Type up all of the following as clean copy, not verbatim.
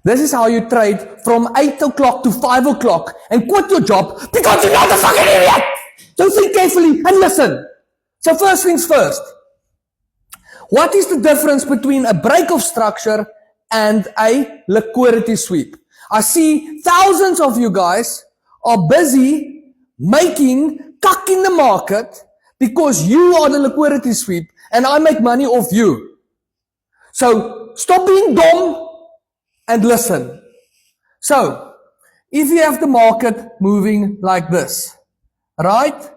This is how you trade from 8 o'clock to 5 o'clock and quit your job because you're not a fucking idiot. So think carefully and listen. So first things first. What is the difference between a break of structure and a liquidity sweep? I see thousands of you guys are busy making cuck in the market because you are the liquidity sweep and I make money off you. So stop being dumb and listen. So, if you have the market moving like this, right?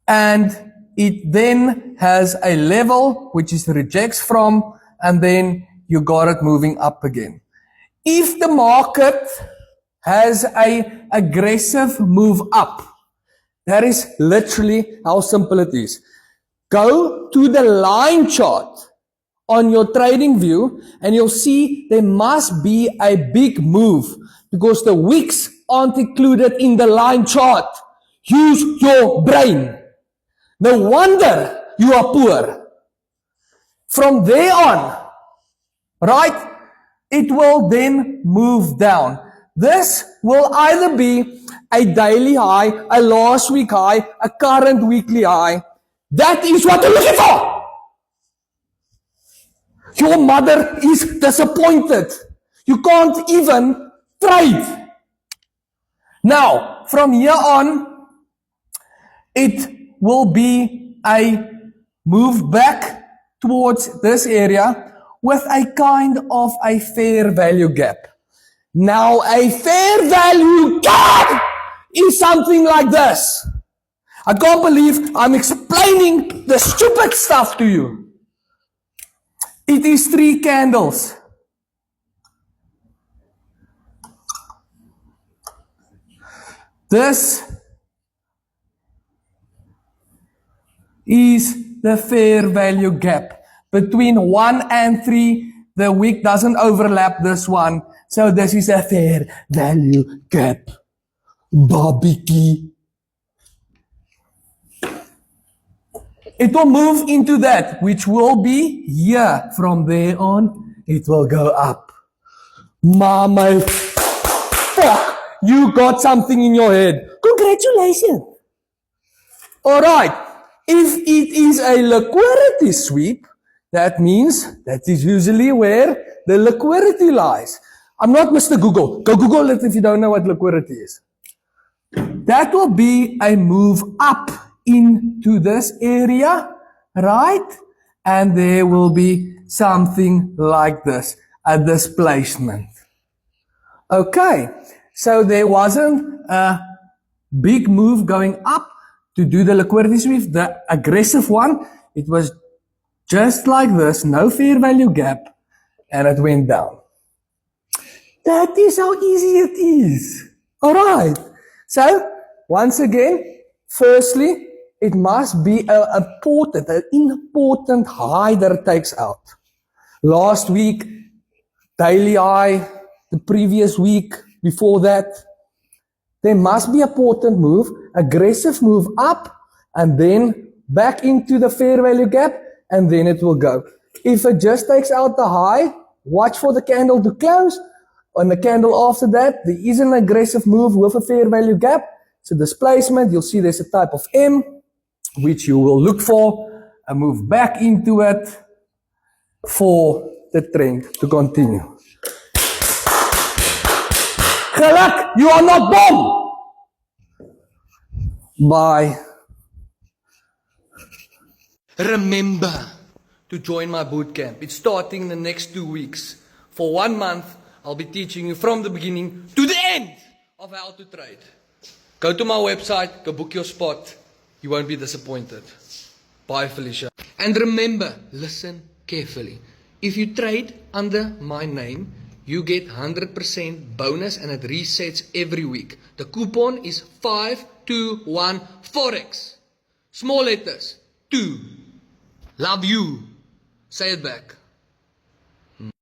And it then has a level which it rejects from, and then you got it moving up again. If the market has a aggressive move up, that is literally how simple it is. Go to the line chart on your trading view and you'll see there must be a big move because the wicks aren't included in the line chart. Use your brain. No wonder you are poor. From there on, right, it will then move down. This will either be a daily high, a last week high, a current weekly high. That is what you're looking for. Your mother is disappointed. You can't even trade. Now, from here on, it will be a move back towards this area with a kind of a fair value gap. Now, a fair value gap is something like this. I can't believe I'm explaining the stupid stuff to you. It is 3 candles. This is the fair value gap. Between 1 and 3, the wick doesn't overlap this one. So this is a fair value gap. Barbecue. It will move into that, which will be here. From there on, it will go up. Mama, fuck, you got something in your head. Congratulations. Alright, if it is a liquidity sweep, that means that is usually where the liquidity lies. I'm not Mr. Google. Go Google it if you don't know what liquidity is. That will be a move up into this area, right? And there will be something like this, a displacement. Okay, so there wasn't a big move going up to do the liquidity sweep, the aggressive one. It was just like this, no fair value gap, and it went down. That is how easy it is. Alright, so once again, firstly, it must be an important high that it takes out. Last week, daily high, the previous week, before that, there must be a important move, aggressive move up, and then back into the fair value gap, and then it will go. If it just takes out the high, watch for the candle to close. On the candle after that, there is an aggressive move with a fair value gap. It's a displacement. You'll see there's a type of M, which you will look for, and move back into it for the trend to continue. Geluk, you are not bomb. Bye. Remember to join my bootcamp. It's starting in the next 2 weeks. For 1 month, I'll be teaching you from the beginning to the end of how to trade. Go to my website, go book your spot. You won't be disappointed. Bye, Felicia. And remember, listen carefully. If you trade under my name, you get 100% bonus and it resets every week. The coupon is 521 Forex. Small letters. 2. Love you. Say it back.